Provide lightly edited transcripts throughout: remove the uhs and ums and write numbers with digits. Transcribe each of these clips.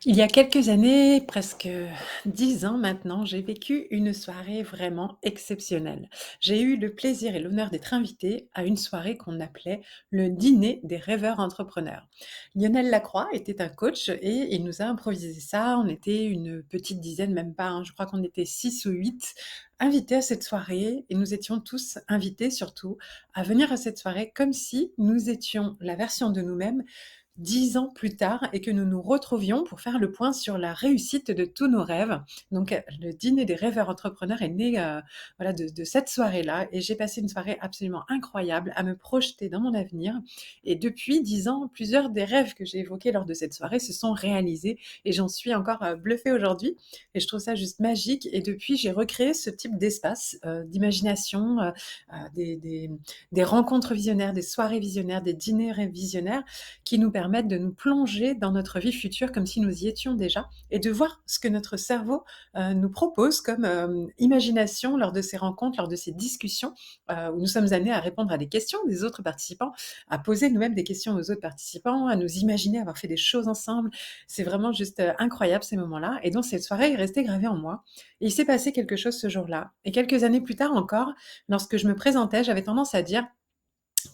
Il y a quelques années, presque 10 ans maintenant, j'ai vécu une soirée vraiment exceptionnelle. J'ai eu le plaisir et l'honneur d'être invitée à une soirée qu'on appelait le dîner des rêveurs entrepreneurs. Lionel Lacroix était un coach et il nous a improvisé ça. On était une petite dizaine, même pas, hein, je crois qu'on était 6 ou 8 invités à cette soirée et nous étions tous invités surtout à venir à cette soirée comme si nous étions la version de nous-mêmes 10 ans plus tard et que nous nous retrouvions pour faire le point sur la réussite de tous nos rêves. Donc, le dîner des rêveurs entrepreneurs est né voilà, de cette soirée-là et j'ai passé une soirée absolument incroyable à me projeter dans mon avenir. Et depuis 10 ans, plusieurs des rêves que j'ai évoqués lors de cette soirée se sont réalisés et j'en suis encore bluffée aujourd'hui. Et je trouve ça juste magique. Et depuis, j'ai recréé ce type d'espace d'imagination, des rencontres visionnaires, des soirées visionnaires, des dîners visionnaires qui nous permettent de nous plonger dans notre vie future comme si nous y étions déjà et de voir ce que notre cerveau nous propose comme imagination lors de ces rencontres, lors de ces discussions où nous sommes amenés à répondre à des questions des autres participants, à poser nous-mêmes des questions aux autres participants, à nous imaginer avoir fait des choses ensemble. C'est vraiment juste incroyable ces moments-là. Et donc cette soirée est restée gravée en moi. Et il s'est passé quelque chose ce jour-là. Et quelques années plus tard encore, lorsque je me présentais, j'avais tendance à dire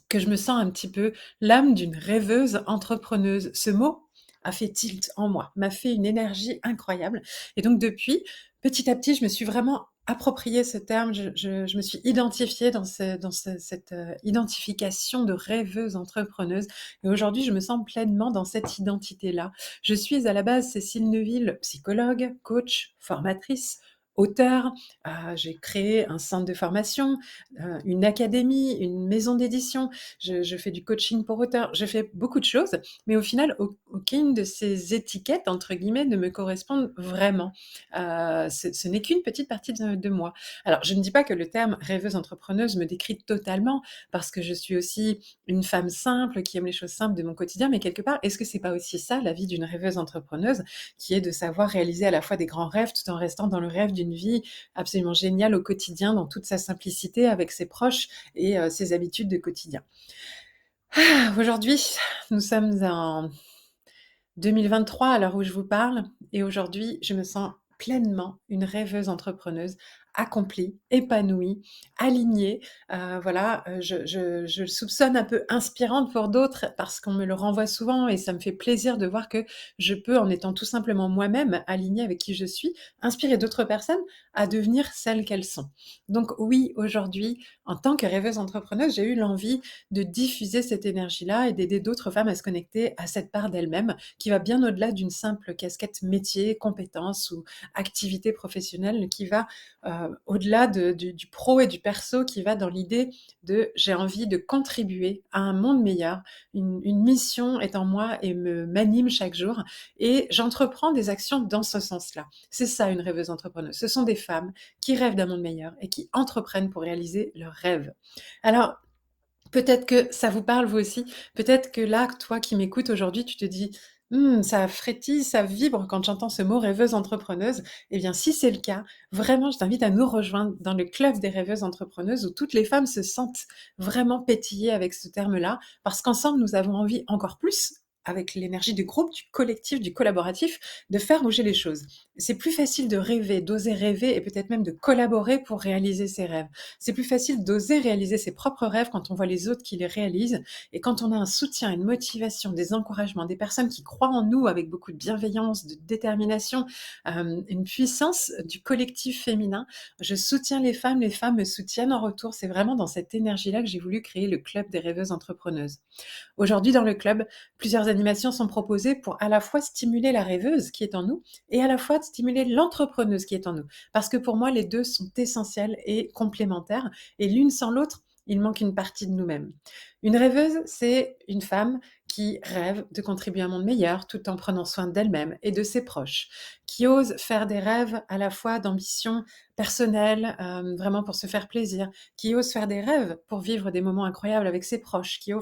que je me sens un petit peu l'âme d'une rêveuse entrepreneuse. Ce mot a fait tilt en moi, m'a fait une énergie incroyable. Et donc depuis, petit à petit, je me suis vraiment approprié ce terme, je me suis identifiée dans cette identification de rêveuse entrepreneuse. Et aujourd'hui, je me sens pleinement dans cette identité-là. Je suis à la base Cécile Neuville, psychologue, coach, formatrice, auteure. J'ai créé un centre de formation, une académie, une maison d'édition, je fais du coaching pour auteurs, je fais beaucoup de choses, mais au final, aucune de ces étiquettes, entre guillemets, ne me correspondent vraiment. Ce n'est qu'une petite partie de moi. Alors, je ne dis pas que le terme rêveuse entrepreneuse me décrit totalement, parce que je suis aussi une femme simple qui aime les choses simples de mon quotidien, mais quelque part, est-ce que c'est pas aussi ça, la vie d'une rêveuse entrepreneuse, qui est de savoir réaliser à la fois des grands rêves tout en restant dans le rêve d'une vie absolument géniale au quotidien, dans toute sa simplicité, avec ses proches et ses habitudes de quotidien. Aujourd'hui, nous sommes en 2023 à l'heure où je vous parle et aujourd'hui, je me sens pleinement une rêveuse entrepreneuse, accomplie, épanouie, alignée. Voilà, je le soupçonne un peu inspirante pour d'autres parce qu'on me le renvoie souvent et ça me fait plaisir de voir que je peux, en étant tout simplement moi-même, alignée avec qui je suis, inspirer d'autres personnes à devenir celles qu'elles sont. Donc oui, aujourd'hui, en tant que rêveuse entrepreneuse, j'ai eu l'envie de diffuser cette énergie-là et d'aider d'autres femmes à se connecter à cette part d'elles-mêmes qui va bien au-delà d'une simple casquette métier, compétence ou activité professionnelle, qui va au-delà du pro et du perso, qui va dans l'idée de j'ai envie de contribuer à un monde meilleur. Une mission est en moi et m'anime chaque jour et j'entreprends des actions dans ce sens-là. C'est ça une rêveuse entrepreneuse. Ce sont des femmes qui rêvent d'un monde meilleur et qui entreprennent pour réaliser leurs rêves. Alors, peut-être que ça vous parle vous aussi. Peut-être que là, toi qui m'écoutes aujourd'hui, tu te dis: ça frétille, ça vibre quand j'entends ce mot rêveuse entrepreneuse». Eh bien, si c'est le cas, vraiment, je t'invite à nous rejoindre dans le club des rêveuses entrepreneuses où toutes les femmes se sentent vraiment pétiller avec ce terme-là, parce qu'ensemble, nous avons envie encore plus, avec l'énergie du groupe, du collectif, du collaboratif, de faire bouger les choses. C'est plus facile de rêver, d'oser rêver et peut-être même de collaborer pour réaliser ses rêves. C'est plus facile d'oser réaliser ses propres rêves quand on voit les autres qui les réalisent et quand on a un soutien, une motivation, des encouragements, des personnes qui croient en nous avec beaucoup de bienveillance, de détermination, une puissance du collectif féminin. Je soutiens les femmes me soutiennent en retour. C'est vraiment dans cette énergie-là que j'ai voulu créer le club des rêveuses entrepreneuses. Aujourd'hui, dans le club, plusieurs animations sont proposées pour à la fois stimuler la rêveuse qui est en nous et à la fois stimuler l'entrepreneuse qui est en nous. Parce que pour moi, les deux sont essentiels et complémentaires et l'une sans l'autre, il manque une partie de nous-mêmes. Une rêveuse, c'est une femme qui rêve de contribuer à un monde meilleur tout en prenant soin d'elle-même et de ses proches, qui ose faire des rêves à la fois d'ambition personnelle, vraiment pour se faire plaisir, qui ose faire des rêves pour vivre des moments incroyables avec ses proches, qui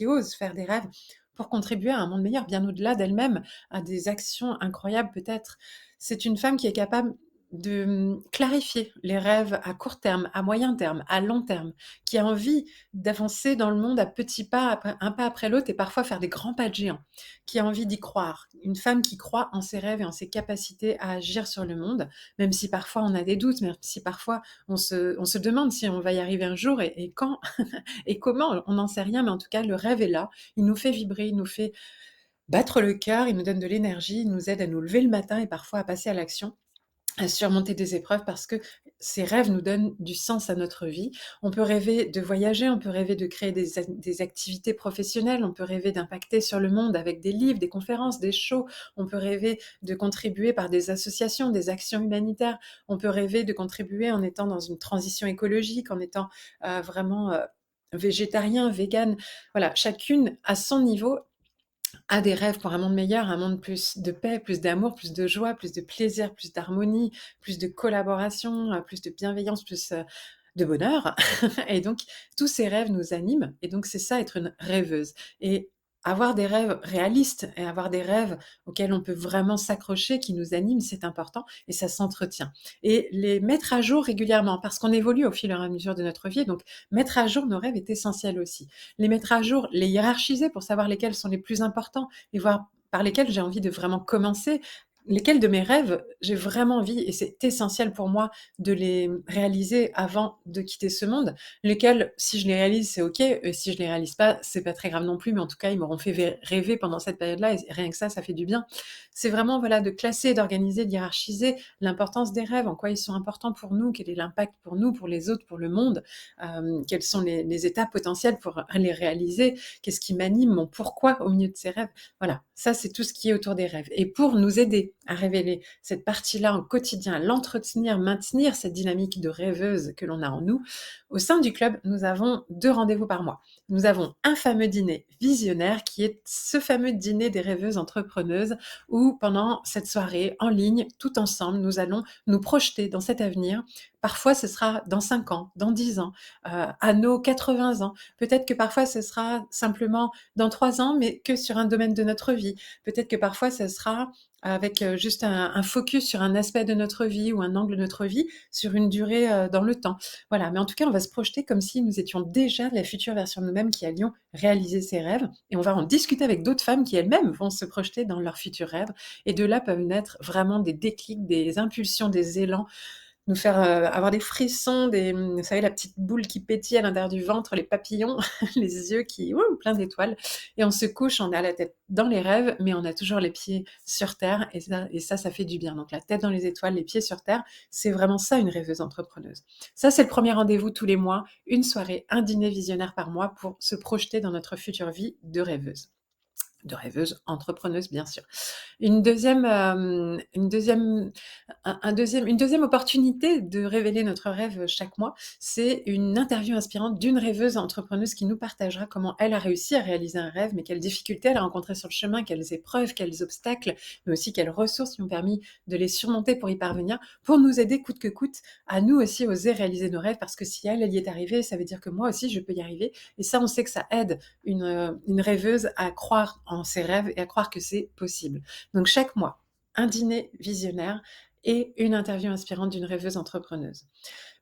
ose faire des rêves pour contribuer à un monde meilleur, bien au-delà d'elle-même, à des actions incroyables peut-être. C'est une femme qui est capable clarifier les rêves à court terme, à moyen terme, à long terme, qui a envie d'avancer dans le monde à petits pas, un pas après l'autre et parfois faire des grands pas de géant, qui a envie d'y croire. Une femme qui croit en ses rêves et en ses capacités à agir sur le monde, même si parfois on a des doutes, même si parfois on se demande si on va y arriver un jour et quand et comment, on n'en sait rien, mais en tout cas le rêve est là, il nous fait vibrer, il nous fait battre le cœur, il nous donne de l'énergie, il nous aide à nous lever le matin et parfois à passer à l'action, à surmonter des épreuves parce que ces rêves nous donnent du sens à notre vie. On peut rêver de voyager, on peut rêver de créer des activités professionnelles, on peut rêver d'impacter sur le monde avec des livres, des conférences, des shows, on peut rêver de contribuer par des associations, des actions humanitaires, on peut rêver de contribuer en étant dans une transition écologique, en étant vraiment végétarien, vegan. Voilà, chacune à son niveau a des rêves pour un monde meilleur, un monde plus de paix, plus d'amour, plus de joie, plus de plaisir, plus d'harmonie, plus de collaboration, plus de bienveillance, plus de bonheur. Et donc, tous ces rêves nous animent. Et donc, c'est ça être une rêveuse. Et avoir des rêves réalistes et avoir des rêves auxquels on peut vraiment s'accrocher, qui nous animent, c'est important et ça s'entretient. Et les mettre à jour régulièrement, parce qu'on évolue au fur et à mesure de notre vie. Donc, mettre à jour nos rêves est essentiel aussi. Les mettre à jour, les hiérarchiser pour savoir lesquels sont les plus importants et voir par lesquels j'ai envie de vraiment commencer, lesquels de mes rêves j'ai vraiment envie et c'est essentiel pour moi de les réaliser avant de quitter ce monde. Lesquels, si je les réalise, c'est OK, et si je les réalise pas, c'est pas très grave non plus, mais en tout cas, ils m'auront fait rêver pendant cette période-là et rien que ça fait du bien. C'est vraiment, voilà, de classer, d'organiser, de hiérarchiser l'importance des rêves, en quoi ils sont importants pour nous, quel est l'impact pour nous, pour les autres, pour le monde, quelles sont les étapes potentielles pour les réaliser, qu'est-ce qui m'anime, mon pourquoi au milieu de ces rêves. Voilà, ça c'est tout ce qui est autour des rêves. Et pour nous aider à révéler cette partie-là au quotidien, à l'entretenir, maintenir cette dynamique de rêveuse que l'on a en nous, au sein du club, nous avons 2 rendez-vous par mois. Nous avons un fameux dîner visionnaire qui est ce fameux dîner des rêveuses entrepreneuses où pendant cette soirée en ligne, tout ensemble, nous allons nous projeter dans cet avenir. Parfois, ce sera dans 5 ans, dans 10 ans, à nos 80 ans. Peut-être que parfois, ce sera simplement dans 3 ans, mais que sur un domaine de notre vie. Peut-être que parfois, ce sera avec juste un focus sur un aspect de notre vie ou un angle de notre vie sur une durée dans le temps. Voilà, mais en tout cas, on va se projeter comme si nous étions déjà la future version de nous-mêmes qui allions réaliser ces rêves. Et on va en discuter avec d'autres femmes qui elles-mêmes vont se projeter dans leurs futurs rêves. Et de là peuvent naître vraiment des déclics, des impulsions, des élans, nous faire avoir des frissons, vous savez, la petite boule qui pétille à l'intérieur du ventre, les papillons, les yeux qui, plein d'étoiles. Et on se couche, on a la tête dans les rêves, mais on a toujours les pieds sur terre. Et ça fait du bien. Donc la tête dans les étoiles, les pieds sur terre, c'est vraiment ça une rêveuse entrepreneuse. Ça, c'est le premier rendez-vous tous les mois, une soirée, un dîner visionnaire par mois pour se projeter dans notre future vie de rêveuse entrepreneuse, bien sûr. Une deuxième, une deuxième, un deuxième, une deuxième opportunité de révéler notre rêve chaque mois, c'est une interview inspirante d'une rêveuse entrepreneuse qui nous partagera comment elle a réussi à réaliser un rêve, mais quelles difficultés elle a rencontrées sur le chemin, quelles épreuves, quels obstacles, mais aussi quelles ressources lui ont permis de les surmonter pour y parvenir, pour nous aider coûte que coûte à nous aussi oser réaliser nos rêves, parce que si elle y est arrivée, ça veut dire que moi aussi je peux y arriver. Et ça, on sait que ça aide une rêveuse à croire en ses rêves et à croire que c'est possible. Donc chaque mois, un dîner visionnaire et une interview inspirante d'une rêveuse entrepreneuse.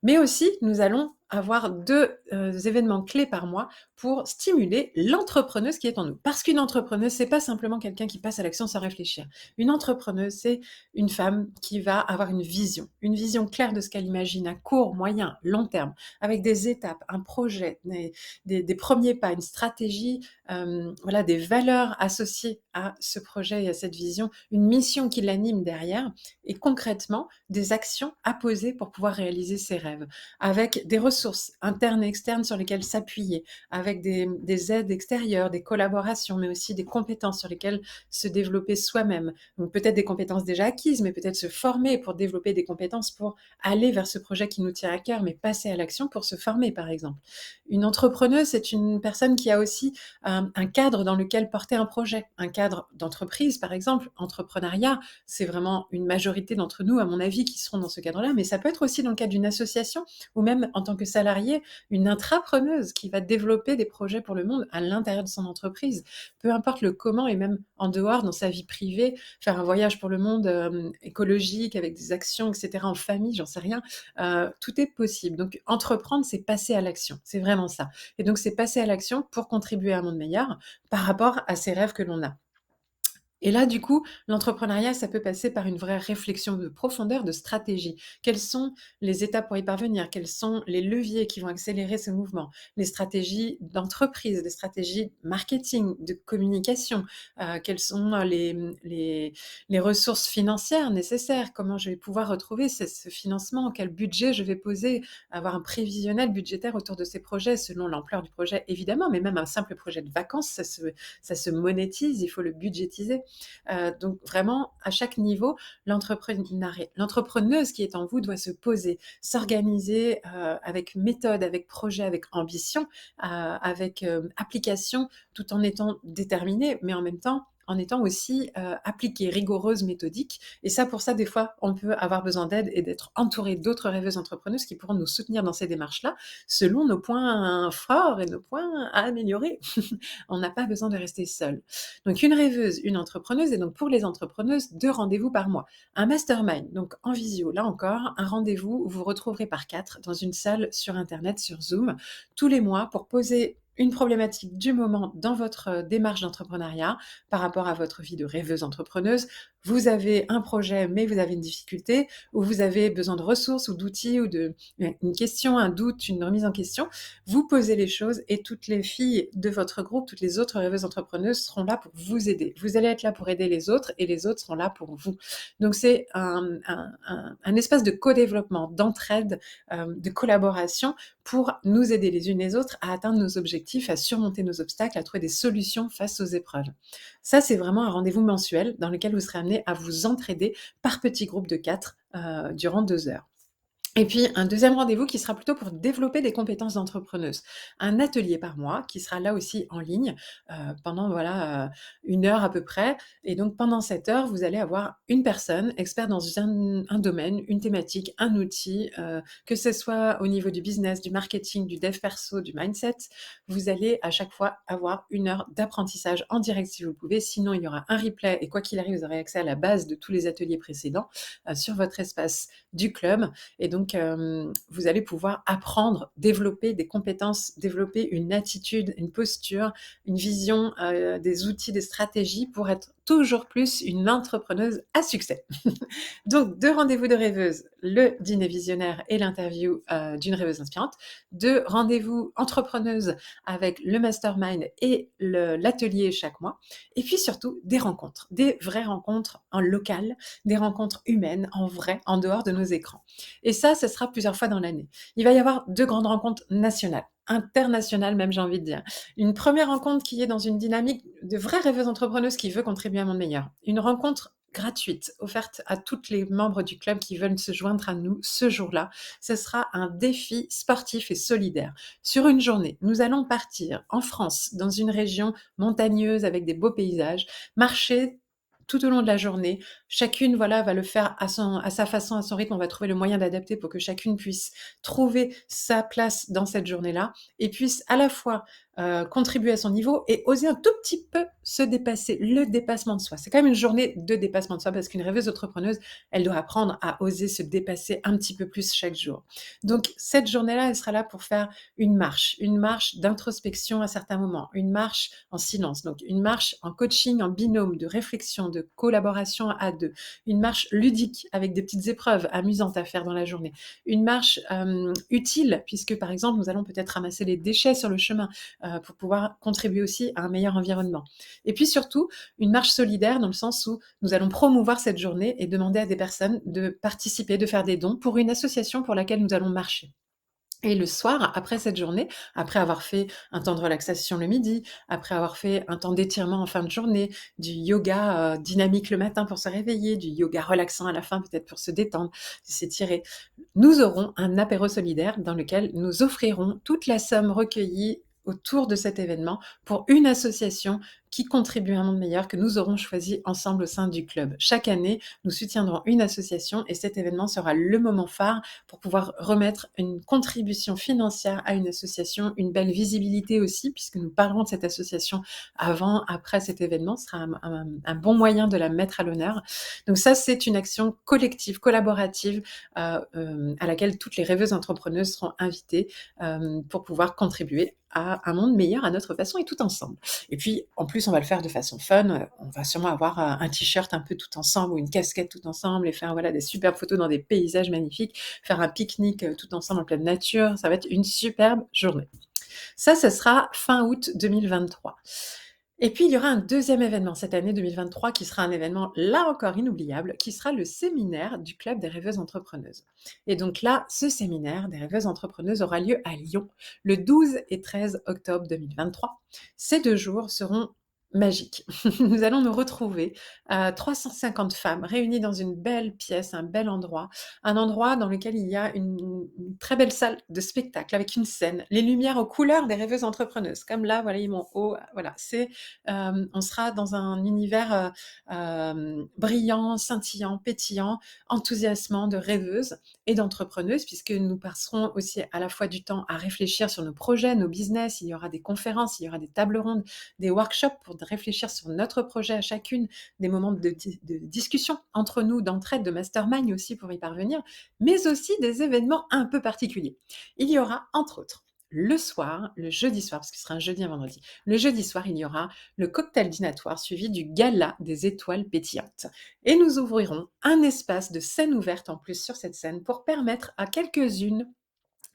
Mais aussi, nous allons avoir 2 événements clés par mois pour stimuler l'entrepreneuse qui est en nous. Parce qu'une entrepreneuse, c'est pas simplement quelqu'un qui passe à l'action sans réfléchir. Une entrepreneuse, c'est une femme qui va avoir une vision claire de ce qu'elle imagine à court, moyen, long terme, avec des étapes, un projet, des premiers pas, une stratégie, voilà, des valeurs associées à ce projet et à cette vision, une mission qui l'anime derrière et concrètement des actions à poser pour pouvoir réaliser ses rêves, avec des ressources internes et externes sur lesquelles s'appuyer, avec des aides extérieures, des collaborations, mais aussi des compétences sur lesquelles se développer soi-même. Donc peut-être des compétences déjà acquises, mais peut-être se former pour développer des compétences pour aller vers ce projet qui nous tient à cœur, mais passer à l'action pour se former, par exemple. Une entrepreneuse, c'est une personne qui a aussi un cadre dans lequel porter un projet, un cadre d'entreprise, par exemple, entrepreneuriat, c'est vraiment une majorité d'entre nous, à mon avis, qui seront dans ce cadre-là, mais ça peut être aussi dans le cadre d'une association association ou même en tant que salarié, une intrapreneuse qui va développer des projets pour le monde à l'intérieur de son entreprise. Peu importe le comment et même en dehors, dans sa vie privée, faire un voyage pour le monde écologique avec des actions, etc., en famille, j'en sais rien, tout est possible. Donc entreprendre, c'est passer à l'action, c'est vraiment ça. Et donc c'est passer à l'action pour contribuer à un monde meilleur par rapport à ces rêves que l'on a. Et là, du coup, l'entrepreneuriat, ça peut passer par une vraie réflexion de profondeur, de stratégie. Quelles sont les étapes pour y parvenir? Quels sont les leviers qui vont accélérer ce mouvement? Les stratégies d'entreprise, les stratégies marketing, de communication, quelles sont les ressources financières nécessaires? Comment je vais pouvoir retrouver ce financement? Quel budget je vais poser? Avoir un prévisionnel budgétaire autour de ces projets selon l'ampleur du projet, évidemment, mais même un simple projet de vacances, ça se monétise, il faut le budgétiser. Donc vraiment, à chaque niveau, l'entrepreneuse qui est en vous doit se poser, s'organiser avec méthode, avec projet, avec ambition, avec application, tout en étant déterminée, mais en même temps en étant aussi appliquée, rigoureuse, méthodique. Et ça, pour ça, des fois, on peut avoir besoin d'aide et d'être entouré d'autres rêveuses entrepreneuses qui pourront nous soutenir dans ces démarches-là, selon nos points forts et nos points à améliorer. On n'a pas besoin de rester seul. Donc une rêveuse, une entrepreneuse, et donc pour les entrepreneuses, 2 rendez-vous par mois. Un mastermind, donc en visio, là encore, un rendez-vous où vous retrouverez par 4 dans une salle sur internet, sur Zoom, tous les mois pour poser une problématique du moment dans votre démarche d'entrepreneuriat par rapport à votre vie de rêveuse entrepreneuse. Vous avez un projet, mais vous avez une difficulté, ou vous avez besoin de ressources ou d'outils ou une question, un doute, une remise en question. Vous posez les choses et toutes les filles de votre groupe, toutes les autres rêveuses entrepreneuses seront là pour vous aider. Vous allez être là pour aider les autres et les autres seront là pour vous. Donc c'est un espace de co-développement, d'entraide, de collaboration pour nous aider les unes les autres à atteindre nos objectifs, à surmonter nos obstacles, à trouver des solutions face aux épreuves. Ça, c'est vraiment un rendez-vous mensuel dans lequel vous serez amené à vous entraider par petits groupes de 4 durant 2 heures. Et puis un deuxième rendez-vous qui sera plutôt pour développer des compétences d'entrepreneuse. Un atelier par mois qui sera là aussi en ligne, pendant voilà, 1 heure à peu près, et donc pendant cette heure, vous allez avoir une personne experte dans un domaine, une thématique, un outil, que ce soit au niveau du business, du marketing, du dev perso, du mindset. Vous allez à chaque fois avoir 1 heure d'apprentissage en direct si vous le pouvez, sinon il y aura un replay et quoi qu'il arrive, vous aurez accès à la base de tous les ateliers précédents, sur votre espace du club. Et donc, vous allez pouvoir apprendre, développer des compétences, développer une attitude, une posture, une vision, des outils, des stratégies pour être toujours plus une entrepreneuse à succès. Donc 2 rendez-vous de rêveuses, le dîner visionnaire et l'interview, d'une rêveuse inspirante. 2 rendez-vous entrepreneuses avec le mastermind et l'atelier chaque mois. Et puis surtout des rencontres, des vraies rencontres en local, des rencontres humaines, en vrai, en dehors de nos écrans. Et ça, ce sera plusieurs fois dans l'année. Il va y avoir 2 grandes rencontres nationales, internationales même, j'ai envie de dire. Une première rencontre qui est dans une dynamique de vraie rêveuse entrepreneuse qui veut contribuer à un monde meilleur. Une rencontre gratuite, offerte à toutes les membres du club qui veulent se joindre à nous ce jour-là. Ce sera un défi sportif et solidaire. Sur une journée, nous allons partir en France, dans une région montagneuse avec des beaux paysages, marcher tout au long de la journée. Chacune, voilà, va le faire à sa façon, à son rythme. On va trouver le moyen d'adapter pour que chacune puisse trouver sa place dans cette journée-là et puisse à la fois contribuer à son niveau et oser un tout petit peu se dépasser, le dépassement de soi. C'est quand même une journée de dépassement de soi parce qu'une rêveuse entrepreneuse, elle doit apprendre à oser se dépasser un petit peu plus chaque jour. Donc cette journée-là, elle sera là pour faire une marche d'introspection à certains moments, une marche en silence, donc une marche en coaching, en binôme, de réflexion, de collaboration à deux, une marche ludique avec des petites épreuves amusantes à faire dans la journée, une marche utile puisque par exemple nous allons peut-être ramasser les déchets sur le chemin pour pouvoir contribuer aussi à un meilleur environnement. Et puis surtout, une marche solidaire dans le sens où nous allons promouvoir cette journée et demander à des personnes de participer, de faire des dons pour une association pour laquelle nous allons marcher. Et le soir, après cette journée, après avoir fait un temps de relaxation le midi, après avoir fait un temps d'étirement en fin de journée, du yoga dynamique le matin pour se réveiller, du yoga relaxant à la fin peut-être pour se détendre, s'étirer, nous aurons un apéro solidaire dans lequel nous offrirons toute la somme recueillie autour de cet événement pour une association qui contribuent à un monde meilleur que nous aurons choisi ensemble au sein du club. Chaque année, nous soutiendrons une association et cet événement sera le moment phare pour pouvoir remettre une contribution financière à une association, une belle visibilité aussi, puisque nous parlerons de cette association avant, après cet événement. Ce sera un bon moyen de la mettre à l'honneur. Donc ça, c'est une action collective, collaborative, à laquelle toutes les rêveuses entrepreneuses seront invitées pour pouvoir contribuer à un monde meilleur à notre façon et tout ensemble. Et puis, en plus, on va le faire de façon fun. On va sûrement avoir un t-shirt un peu tout ensemble ou une casquette tout ensemble et faire voilà, des superbes photos dans des paysages magnifiques, faire un pique-nique tout ensemble en pleine nature. Ça va être une superbe journée. Ça, ce sera fin août 2023. Et puis, il y aura un deuxième événement cette année 2023 qui sera un événement, là encore, inoubliable, qui sera le séminaire du Club des rêveuses entrepreneuses. Et donc là, ce séminaire des rêveuses entrepreneuses aura lieu à Lyon le 12 et 13 octobre 2023. Ces 2 jours seront magiques. Nous allons nous retrouver, 350 femmes réunies dans une belle pièce, un endroit dans lequel il y a une très belle salle de spectacle avec une scène, les lumières aux couleurs des rêveuses entrepreneuses. Comme là, voilà, mon haut, voilà, on sera dans un univers brillant, scintillant, pétillant, enthousiasmant de rêveuses et d'entrepreneuses, puisque nous passerons aussi à la fois du temps à réfléchir sur nos projets, nos business. Il y aura des conférences, il y aura des tables rondes, des workshops pour réfléchir sur notre projet à chacune, des moments de discussion entre nous, d'entraide, de mastermind aussi pour y parvenir, mais aussi des événements un peu particuliers. Il y aura, entre autres, le soir, le jeudi soir, parce que ce sera un jeudi et un vendredi, le jeudi soir, il y aura le cocktail dînatoire suivi du gala des étoiles pétillantes. Et nous ouvrirons un espace de scène ouverte en plus sur cette scène pour permettre à quelques-unes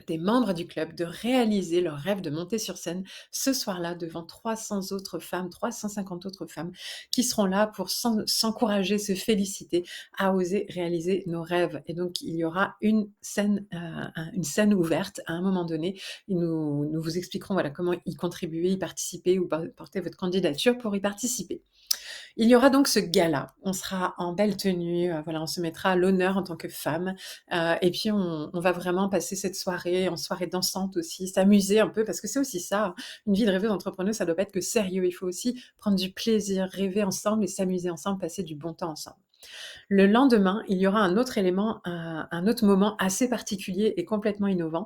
des membres du club de réaliser leur rêve de monter sur scène ce soir-là devant 300 autres femmes, 350 autres femmes qui seront là pour s'encourager, se féliciter à oser réaliser nos rêves. Et donc, il y aura une scène ouverte à un moment donné. Et nous vous expliquerons voilà, comment y contribuer, y participer ou porter votre candidature pour y participer. Il y aura donc ce gala. On sera en belle tenue, voilà, on se mettra à l'honneur en tant que femme, et puis on va vraiment passer cette soirée en soirée dansante aussi, s'amuser un peu parce que c'est aussi ça, hein. Une vie de rêveuse entrepreneuse, ça doit pas être que sérieux. Il faut aussi prendre du plaisir, rêver ensemble et s'amuser ensemble, passer du bon temps ensemble. Le lendemain, il y aura un autre élément, un autre moment assez particulier et complètement innovant,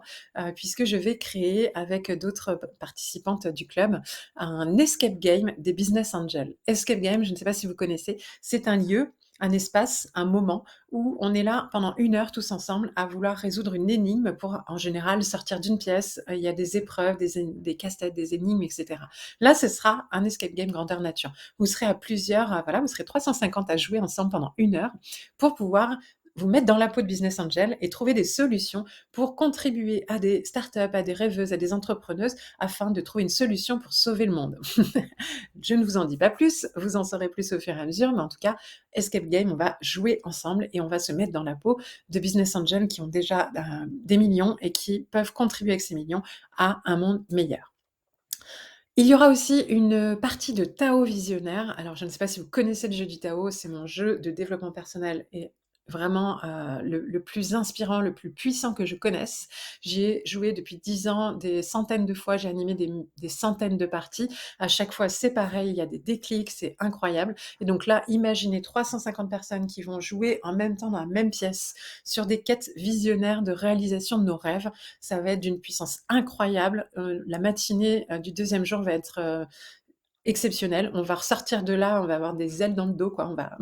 puisque je vais créer avec d'autres participantes du club un escape game des business angels. Escape game, je ne sais pas si vous connaissez, c'est un lieu, un espace, un moment où on est là pendant 1 heure tous ensemble à vouloir résoudre une énigme pour, en général, sortir d'une pièce. Il y a des épreuves, des casse-têtes, des énigmes, etc. Là, ce sera un escape game grandeur nature. Vous serez à plusieurs, voilà, vous serez 350 à jouer ensemble pendant 1 heure pour pouvoir vous mettre dans la peau de business angel et trouver des solutions pour contribuer à des startups, à des rêveuses, à des entrepreneuses afin de trouver une solution pour sauver le monde. Je ne vous en dis pas plus, vous en saurez plus au fur et à mesure, mais en tout cas, Escape Game, on va jouer ensemble et on va se mettre dans la peau de business angels qui ont déjà des millions et qui peuvent contribuer avec ces millions à un monde meilleur. Il y aura aussi une partie de Tao visionnaire. Alors, je ne sais pas si vous connaissez le jeu du Tao, c'est mon jeu de développement personnel et vraiment, le plus inspirant, le plus puissant que je connaisse. J'y ai joué depuis 10 ans, des centaines de fois, j'ai animé des centaines de parties. À chaque fois, c'est pareil, il y a des déclics, c'est incroyable. Et donc là, imaginez 350 personnes qui vont jouer en même temps dans la même pièce sur des quêtes visionnaires de réalisation de nos rêves. Ça va être d'une puissance incroyable. La matinée, du deuxième jour va être, exceptionnel. On va ressortir de là, on va avoir des ailes dans le dos, quoi. On va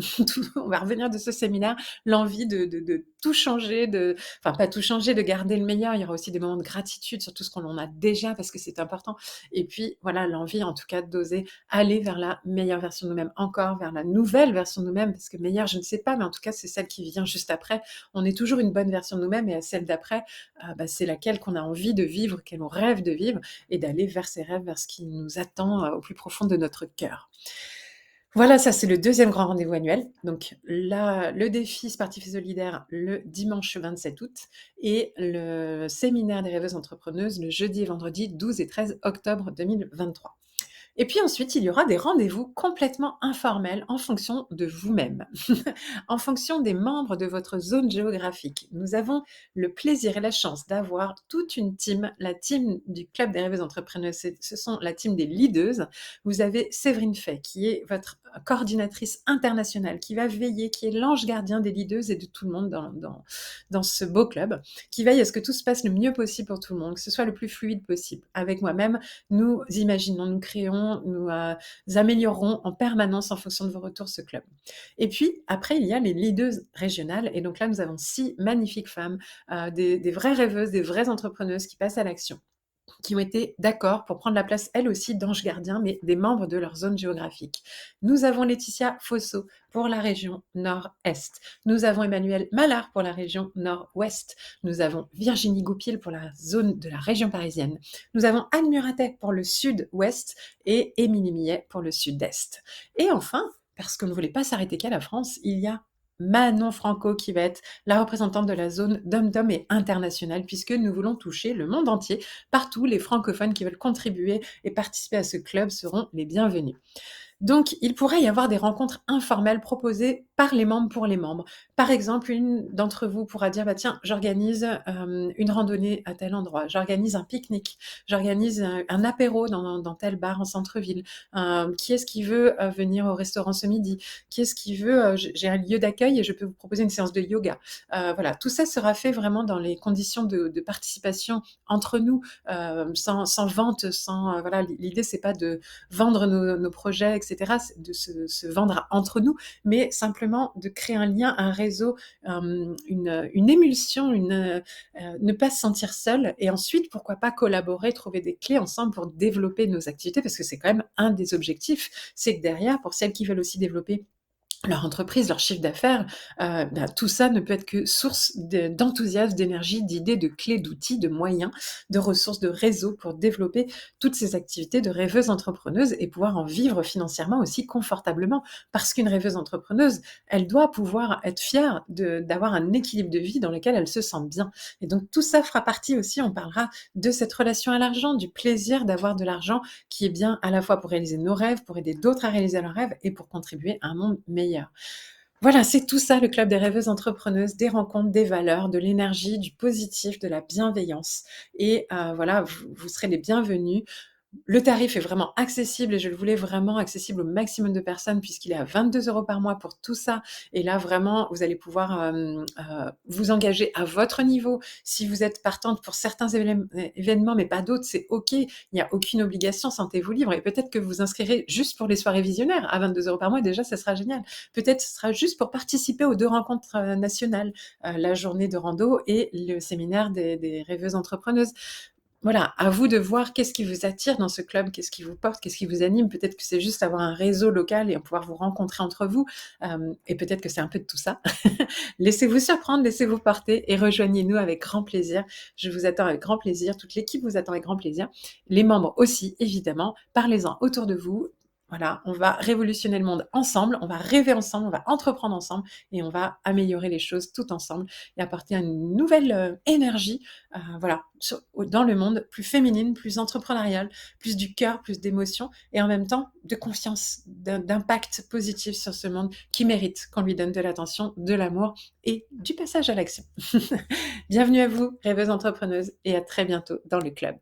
on va revenir de ce séminaire, l'envie de tout changer, enfin pas tout changer, de garder le meilleur. Il y aura aussi des moments de gratitude sur tout ce qu'on en a déjà parce que c'est important. Et puis voilà, l'envie en tout cas d'oser aller vers la meilleure version de nous-mêmes, encore vers la nouvelle version de nous-mêmes, parce que meilleure, je ne sais pas, mais en tout cas, c'est celle qui vient juste après. On est toujours une bonne version de nous-mêmes et à celle d'après, c'est laquelle qu'on a envie de vivre, qu'elle on rêve de vivre et d'aller vers ses rêves, vers ce qui nous attend au plus profond de notre cœur. Voilà, ça c'est le deuxième grand rendez-vous annuel. Donc là, le défi sportif et solidaire le dimanche 27 août et le séminaire des rêveuses entrepreneuses le jeudi et vendredi 12 et 13 octobre 2023. Et puis ensuite, il y aura des rendez-vous complètement informels en fonction de vous-même, en fonction des membres de votre zone géographique. Nous avons le plaisir et la chance d'avoir toute une team, la team du Club des rêveuses entrepreneuses, ce sont la team des leaders. Vous avez Séverine Fay, qui est votre coordinatrice internationale, qui va veiller, qui est l'ange gardien des leaders et de tout le monde dans ce beau club, qui veille à ce que tout se passe le mieux possible pour tout le monde, que ce soit le plus fluide possible. Avec moi-même, nous imaginons, nous créons, nous améliorons en permanence en fonction de vos retours ce club. Et puis, après, il y a les leaders régionales. Et donc là, nous avons 6 magnifiques femmes, des vraies rêveuses, des vraies entrepreneuses qui passent à l'action, qui ont été d'accord pour prendre la place, elles aussi, d'anges gardiens, mais des membres de leur zone géographique. Nous avons Laetitia Fosso pour la région Nord-Est. Nous avons Emmanuel Mallard pour la région Nord-Ouest. Nous avons Virginie Goupil pour la zone de la région parisienne. Nous avons Anne Muratet pour le Sud-Ouest et Émilie Millet pour le Sud-Est. Et enfin, parce qu'on ne voulait pas s'arrêter qu'à la France, il y a Manon Franco qui va être la représentante de la zone dom-tom et internationale, puisque nous voulons toucher le monde entier. Partout, les francophones qui veulent contribuer et participer à ce club seront les bienvenus. Donc, il pourrait y avoir des rencontres informelles proposées par les membres pour les membres. Par exemple, une d'entre vous pourra dire, bah, tiens, j'organise une randonnée à tel endroit, j'organise un pique-nique, j'organise un apéro dans tel bar en centre-ville. Qui est-ce qui veut venir au restaurant ce midi? Qui est-ce qui veut, j'ai un lieu d'accueil et je peux vous proposer une séance de yoga. Voilà, tout ça sera fait vraiment dans les conditions de participation entre nous, sans vente, voilà, l'idée c'est pas de vendre nos projets, etc., de se vendre entre nous, mais simplement de créer un lien, un réseau, une émulsion, ne pas se sentir seul, et ensuite, pourquoi pas collaborer, trouver des clés ensemble pour développer nos activités, parce que c'est quand même un des objectifs, c'est que derrière, pour celles qui veulent aussi développer leur entreprise, leur chiffre d'affaires, tout ça ne peut être que source d'enthousiasme, d'énergie, d'idées, de clés, d'outils, de moyens, de ressources, de réseaux pour développer toutes ces activités de rêveuse entrepreneuse et pouvoir en vivre financièrement aussi confortablement. Parce qu'une rêveuse entrepreneuse, elle doit pouvoir être fière d'avoir un équilibre de vie dans lequel elle se sent bien. Et donc tout ça fera partie aussi, on parlera de cette relation à l'argent, du plaisir d'avoir de l'argent qui est bien à la fois pour réaliser nos rêves, pour aider d'autres à réaliser leurs rêves et pour contribuer à un monde meilleur. Voilà, c'est tout ça le club des rêveuses entrepreneuses, des rencontres, des valeurs, de l'énergie, du positif, de la bienveillance. Et voilà, vous serez les bienvenus. Le tarif est vraiment accessible et je le voulais vraiment accessible au maximum de personnes puisqu'il est à 22 € par mois pour tout ça. Et là, vraiment, vous allez pouvoir vous engager à votre niveau. Si vous êtes partante pour certains événements, mais pas d'autres, c'est OK. Il n'y a aucune obligation, sentez-vous libre. Et peut-être que vous vous inscrirez juste pour les soirées visionnaires à 22 € par mois. Déjà, ça sera génial. Peut-être ce sera juste pour participer aux 2 rencontres nationales, la journée de rando et le séminaire des rêveuses entrepreneuses. Voilà, à vous de voir qu'est-ce qui vous attire dans ce club, qu'est-ce qui vous porte, qu'est-ce qui vous anime. Peut-être que c'est juste avoir un réseau local et pouvoir vous rencontrer entre vous, et peut-être que c'est un peu de tout ça. Laissez-vous surprendre, laissez-vous porter et rejoignez-nous avec grand plaisir. Je vous attends avec grand plaisir, toute l'équipe vous attend avec grand plaisir, les membres aussi évidemment. Parlez-en autour de vous. Voilà, on va révolutionner le monde ensemble, on va rêver ensemble, on va entreprendre ensemble et on va améliorer les choses tout ensemble et apporter une nouvelle énergie, voilà, dans le monde, plus féminine, plus entrepreneuriale, plus du cœur, plus d'émotion et en même temps de confiance, d'impact positif sur ce monde qui mérite qu'on lui donne de l'attention, de l'amour et du passage à l'action. Bienvenue à vous, rêveuses entrepreneuses, et à très bientôt dans le club.